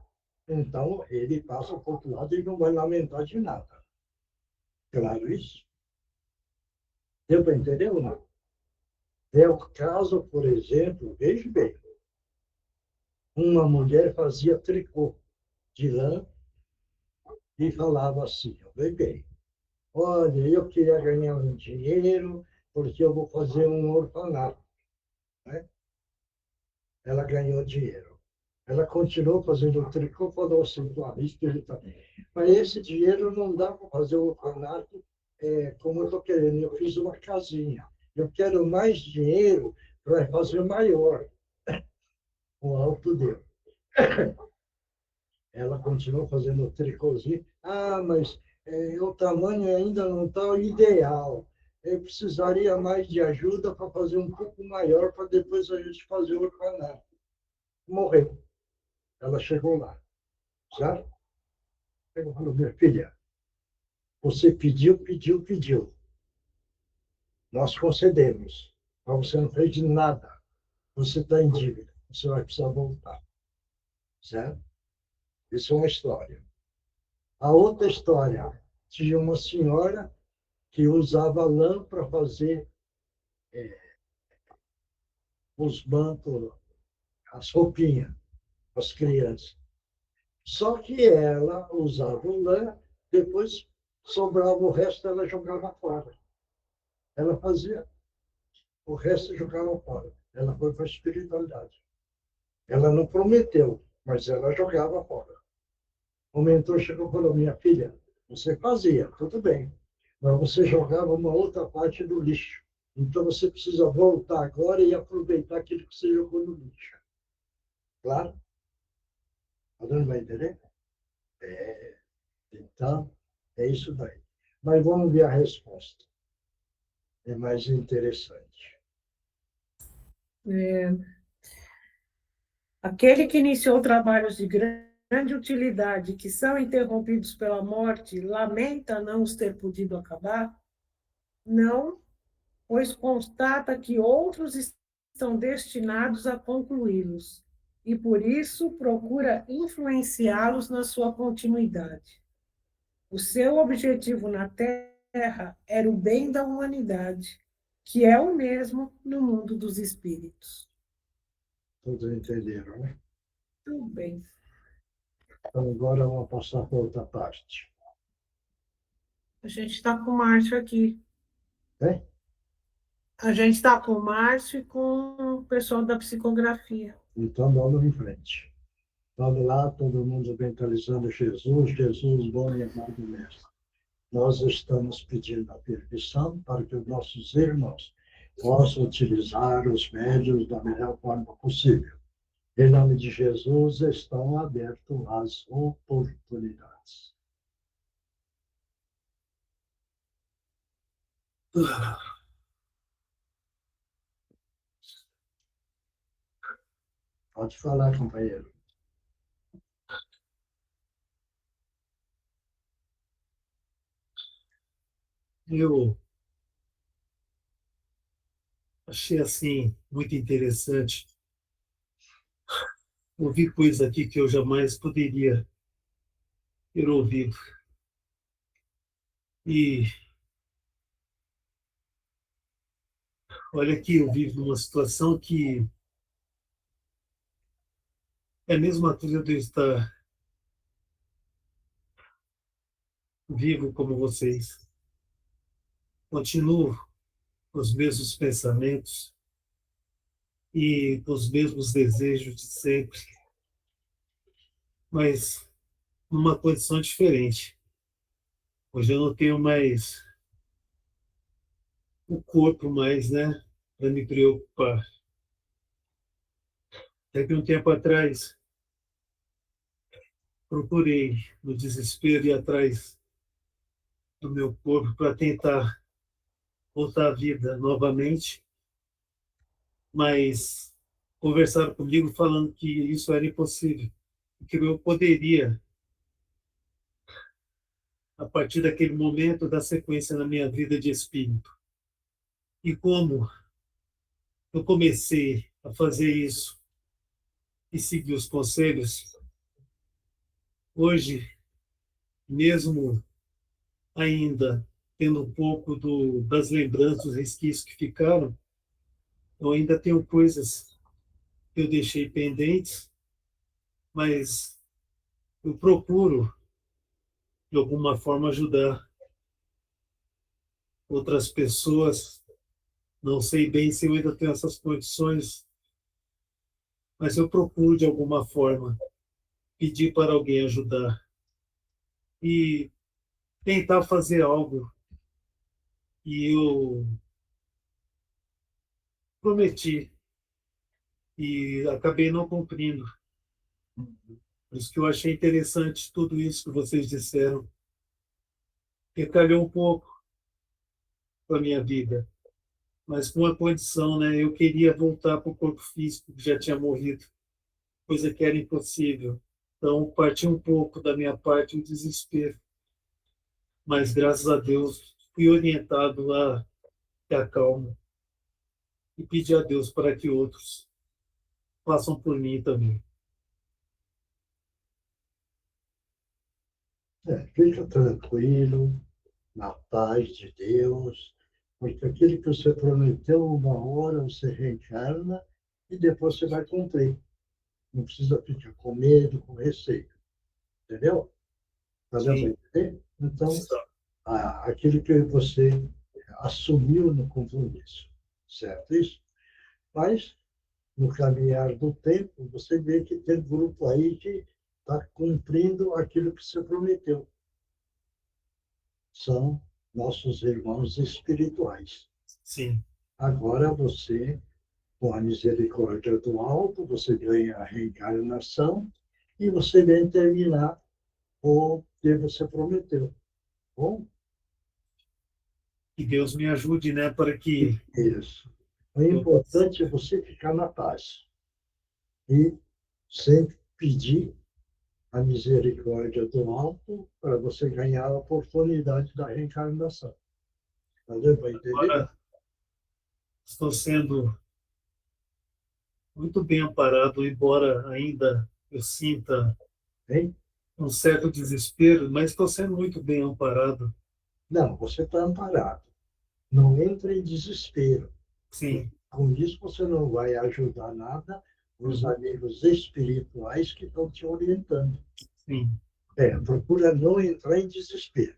então ele passa para o outro lado e não vai lamentar de nada. Claro isso? Deu para entender ou não? É o caso, por exemplo, veja bem, uma mulher fazia tricô de lã e falava assim, veja bem, olha, eu queria ganhar um dinheiro porque eu vou fazer um orfanato. Né? Ela ganhou dinheiro. Ela continuou fazendo o tricô, falou assim, mas esse dinheiro não dá para fazer o orfanato como eu estou querendo. Eu fiz uma casinha. Eu quero mais dinheiro para fazer maior. O alto deu. Ela continuou fazendo o tricôzinho. Ah, mas o tamanho ainda não está o ideal. Eu precisaria mais de ajuda para fazer um pouco maior, para depois a gente fazer o orfanato. Morreu. Ela chegou lá. Certo? Ela falou, minha filha, você pediu, pediu, pediu. Nós concedemos. Mas você não fez de nada. Você está em dívida. Você vai precisar voltar. certo? Isso é uma história. A outra história, tinha uma senhora que usava lã para fazer os mantos, as roupinhas, para as crianças. Só que ela usava o lã, depois sobrava o resto, ela jogava fora. Ela fazia, o resto jogava fora. Ela foi para a espiritualidade. Ela não prometeu, mas ela jogava fora. O mentor chegou e falou: minha filha, você fazia, tudo bem, mas você jogava uma outra parte do lixo. Então você precisa voltar agora e aproveitar aquilo que você jogou no lixo. Claro? A dona vai entender? Então, é isso daí. Mas vamos ver a resposta. É mais interessante. Aquele que iniciou trabalhos de grande utilidade que são interrompidos pela morte, lamenta não os ter podido acabar? Não, pois constata que outros estão destinados a concluí-los, e por isso procura influenciá-los na sua continuidade. O seu objetivo na Terra era o bem da humanidade, que é o mesmo no mundo dos espíritos. Todos entenderam, né? Tudo bem. Então, agora vamos passar para outra parte. A gente está com o Márcio aqui. É? A gente está com o Márcio e com o pessoal da psicografia. Então, vamos em frente. Vamos lá, todo mundo mentalizando Jesus, Jesus, bom e amado mestre. Nós estamos pedindo a permissão para que os nossos irmãos possam utilizar os médios da melhor forma possível. Em nome de Jesus, estão abertas as oportunidades. Pode falar, companheiro. Eu achei assim muito interessante. Ouvi coisa aqui que eu jamais poderia ter ouvido. E olha que eu vivo numa situação que é a mesma coisa de eu estar vivo como vocês. Continuo com os mesmos pensamentos e com os mesmos desejos de sempre, mas numa condição diferente. Hoje eu não tenho mais o corpo mais, né, para me preocupar. Até que um tempo atrás procurei, no desespero, ir atrás do meu corpo para tentar voltar à vida novamente, mas conversaram comigo falando que isso era impossível, que eu poderia, a partir daquele momento, dar sequência na minha vida de espírito. E como eu comecei a fazer isso e seguir os conselhos, hoje, mesmo ainda tendo um pouco das lembranças, dos resquícios que ficaram, eu ainda tenho coisas que eu deixei pendentes, mas eu procuro, de alguma forma, ajudar outras pessoas. Não sei bem se eu ainda tenho essas condições, mas eu procuro, de alguma forma, pedir para alguém ajudar e tentar fazer algo que eu prometi e acabei não cumprindo. Por isso que eu achei interessante tudo isso que vocês disseram. Recalhou um pouco com a minha vida, mas com a condição, né? Eu queria voltar para o corpo físico que já tinha morrido, coisa que era impossível. Então, partiu um pouco da minha parte o desespero. Mas, graças a Deus, fui orientado a ter a calma e pedir a Deus para que outros façam por mim também. Fica tranquilo, na paz de Deus, porque aquilo que você prometeu, uma hora você reencarna e depois você vai cumprir. Não precisa ficar com medo, com receio. Entendeu? Está dando para entender? Então, aquilo que você assumiu no compromisso. Certo isso? Mas, no caminhar do tempo, você vê que tem grupo aí que está cumprindo aquilo que você prometeu. São nossos irmãos espirituais. Sim. Agora você, com a misericórdia do alto, você ganha a reencarnação e você vem terminar o que você prometeu. Bom? Que Deus me ajude, né, para que... Isso. O importante é você ficar na paz e sempre pedir a misericórdia do alto para você ganhar a oportunidade da reencarnação. Está dando para entender? Agora, estou sendo muito bem amparado, embora ainda eu sinta um certo desespero, mas estou sendo muito bem amparado. Não, você está amparado. Não entre em desespero. Sim. Com isso, você não vai ajudar nada os amigos espirituais que estão te orientando. Sim. Procura não entrar em desespero,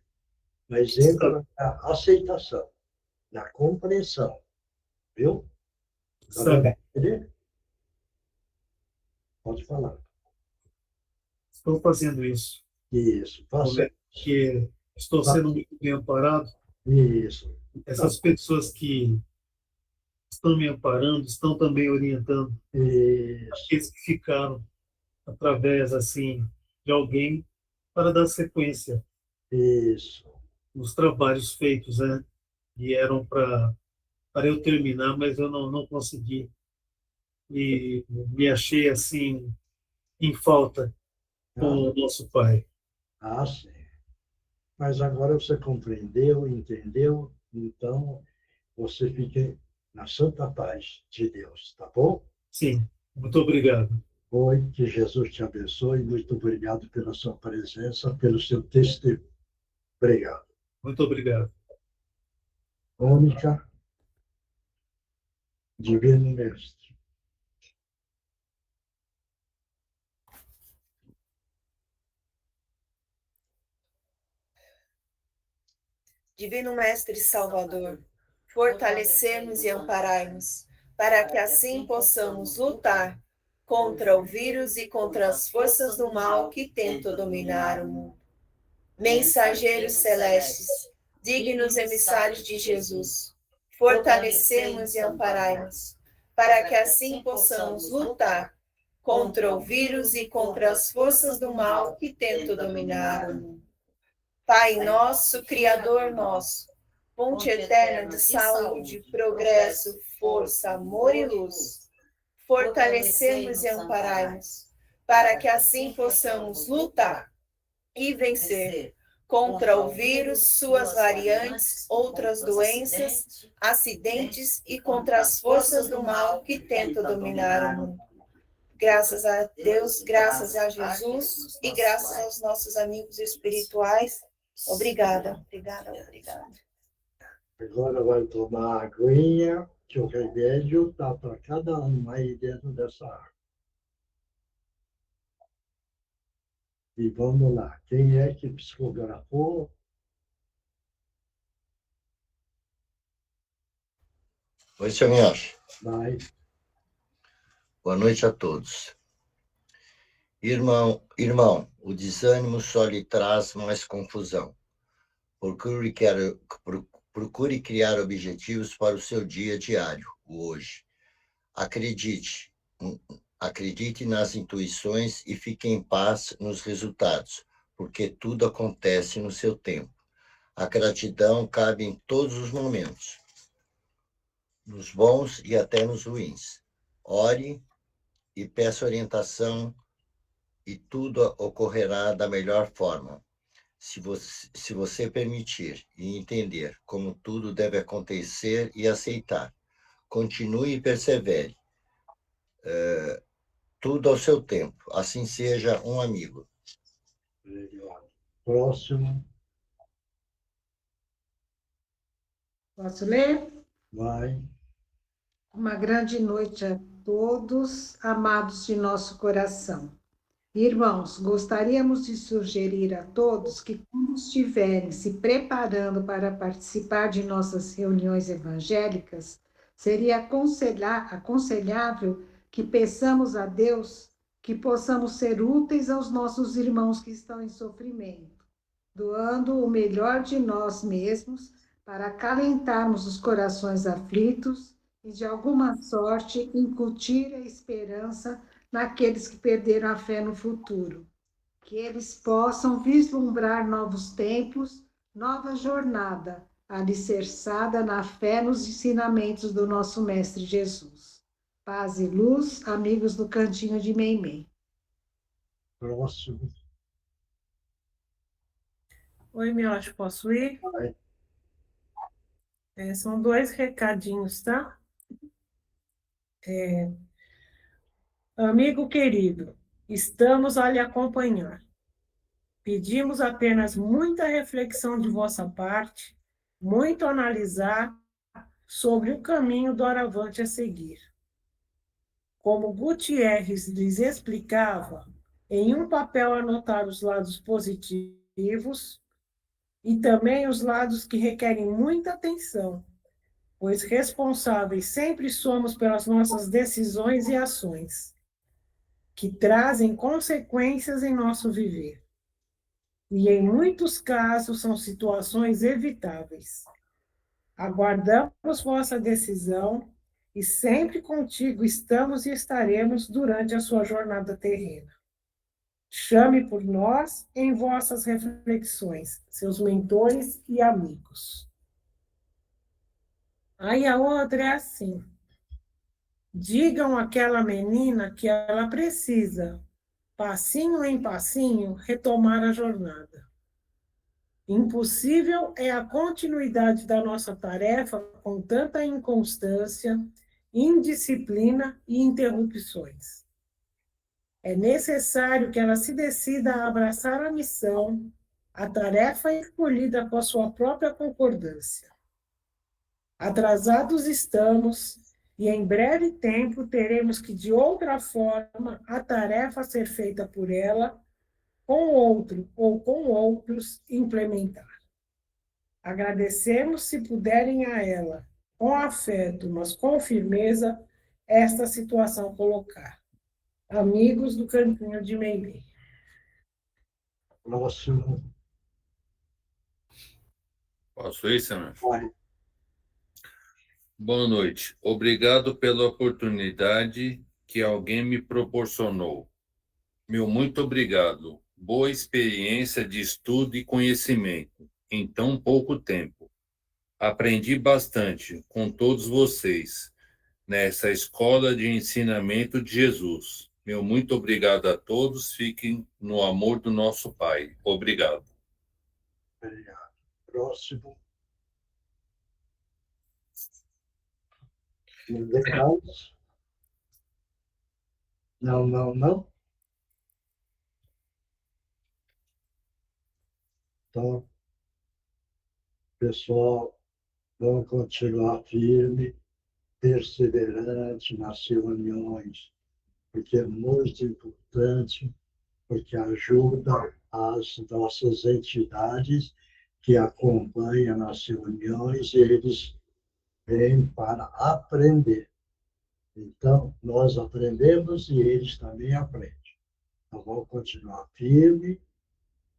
mas entra na aceitação, na compreensão. Viu? Sabe? Pode falar. Estou fazendo isso. Isso, faça. Porque estou sendo muito bem amparado. Isso. Essas pessoas que estão me amparando estão também orientando aqueles que ficaram através, assim, de alguém para dar sequência. Isso. Os trabalhos feitos, né? E eram para eu terminar, mas eu não consegui. E me achei, assim, em falta com o nosso Pai. Ah, sim. Mas agora você compreendeu, entendeu, então você fica na santa paz de Deus, tá bom? Sim, muito obrigado. Oi, que Jesus te abençoe, muito obrigado pela sua presença, pelo seu testemunho. Obrigado. Muito obrigado. Mônica, Divino Mestre. Divino Mestre Salvador, fortalecemos e amparai-nos, para que assim possamos lutar contra o vírus e contra as forças do mal que tentam dominar o mundo. Mensageiros celestes, dignos emissários de Jesus, fortalecemos e amparai-nos, para que assim possamos lutar contra o vírus e contra as forças do mal que tentam dominar o mundo. Pai nosso, Criador nosso, fonte eterna de saúde, progresso, força, amor e luz, fortalecemos e amparai-nos, para que assim possamos lutar e vencer contra o vírus, suas variantes, outras doenças, acidentes e contra as forças do mal que tentam dominar o mundo. Graças a Deus, graças a Jesus e graças aos nossos amigos espirituais. Obrigada, obrigada, obrigada. Agora vai tomar a aguinha, que o remédio está para cada um aí dentro dessa água. E vamos lá. Quem é que psicografou? Oi, seu Minhar. Vai. Boa noite a todos. Irmão, o desânimo só lhe traz mais confusão. Procure criar objetivos para o seu dia diário, o hoje. Acredite nas intuições e fique em paz nos resultados, porque tudo acontece no seu tempo. A gratidão cabe em todos os momentos, nos bons e até nos ruins. Ore e peça orientação e tudo ocorrerá da melhor forma. Se você permitir e entender como tudo deve acontecer e aceitar, continue e persevere. Tudo ao seu tempo. Assim seja um amigo. Próximo. Posso ler? Vai. Uma grande noite a todos, amados de nosso coração. Irmãos, gostaríamos de sugerir a todos que, quando estiverem se preparando para participar de nossas reuniões evangélicas, seria aconselhável que peçamos a Deus que possamos ser úteis aos nossos irmãos que estão em sofrimento, doando o melhor de nós mesmos para acalentarmos os corações aflitos e, de alguma sorte, incutir a esperança naqueles que perderam a fé no futuro. Que eles possam vislumbrar novos tempos, nova jornada, alicerçada na fé nos ensinamentos do nosso Mestre Jesus. Paz e luz, amigos do Cantinho de Meimei. Próximo. Oi, Miocha, posso ir? Vai. São 2 recadinhos, tá? Amigo querido, estamos a lhe acompanhar. Pedimos apenas muita reflexão de vossa parte, muito analisar sobre o caminho doravante a seguir. Como Gutierrez lhes explicava, em um papel anotar os lados positivos e também os lados que requerem muita atenção, pois responsáveis sempre somos pelas nossas decisões e ações, que trazem consequências em nosso viver. E, em muitos casos, são situações evitáveis. Aguardamos vossa decisão e sempre contigo estamos e estaremos durante a sua jornada terrena. Chame por nós em vossas reflexões, seus mentores e amigos. Aí a outra é assim. Digam àquela menina que ela precisa, passinho em passinho, retomar a jornada. Impossível é a continuidade da nossa tarefa com tanta inconstância, indisciplina e interrupções. É necessário que ela se decida a abraçar a missão, a tarefa escolhida com a sua própria concordância. Atrasados estamos, e em breve tempo teremos que, de outra forma, a tarefa ser feita por ela, com outro ou com outros, implementar. Agradecemos se puderem a ela, com afeto, mas com firmeza, esta situação colocar. Amigos do Cantinho de Meimei. Próximo. Posso ir, Samuel? Vai. Boa noite. Obrigado pela oportunidade que alguém me proporcionou. Meu muito obrigado. Boa experiência de estudo e conhecimento em tão pouco tempo. Aprendi bastante com todos vocês nessa escola de ensinamento de Jesus. Meu muito obrigado a todos. Fiquem no amor do nosso Pai. Obrigado. Obrigado. Próximo. Decados? Não. Então, pessoal, vamos continuar firme, perseverante nas reuniões, porque é muito importante, porque ajuda as nossas entidades que acompanham nas reuniões, e eles vêm para aprender. Então, nós aprendemos e eles também aprendem. Então, vamos continuar firme,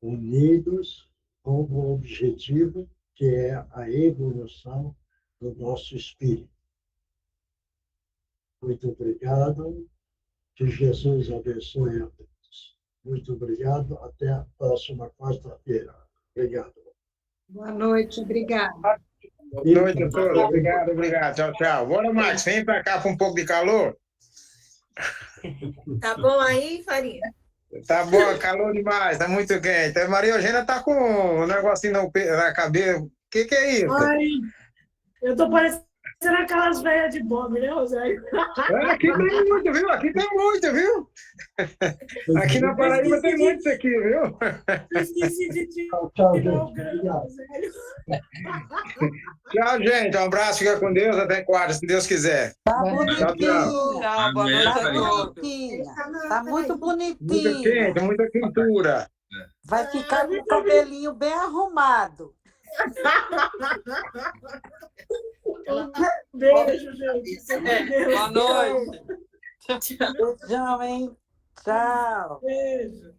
unidos, com o objetivo que é a evolução do nosso espírito. Muito obrigado. Que Jesus abençoe a todos. Muito obrigado. Até a próxima quarta-feira. Obrigado. Boa noite, obrigada. Boa noite a todos. Obrigado. Tchau, tchau. Bora, Max, vem para cá com um pouco de calor. Tá bom aí, Farinha? Tá bom, calor demais, tá muito quente. A Maria Eugênia tá com um negocinho na cabeça. O que é isso? Ai, eu tô parecendo Será aquelas velhas de Bob, né, Rosélio? Aqui tem muito, viu? Aqui tem muito, viu? Aqui na Paraíba tem muito isso aqui, viu? Esqueci de Tchau, tirar o gente. grão, Obrigado. Rosélio. Tchau, gente. Um abraço, fica com Deus. Até quarta, se Deus quiser. Tá Boa noite. Tchau, tchau. bonitinho. Tchau, boa Amém. noite Tá a todos. bonitinha. Tá muito Muito bonitinha. quente, muita quentura. Vai ficar com o cabelinho bem arrumado. Beijo, gente. Boa noite. Beijão, hein? Tchau. Beijo.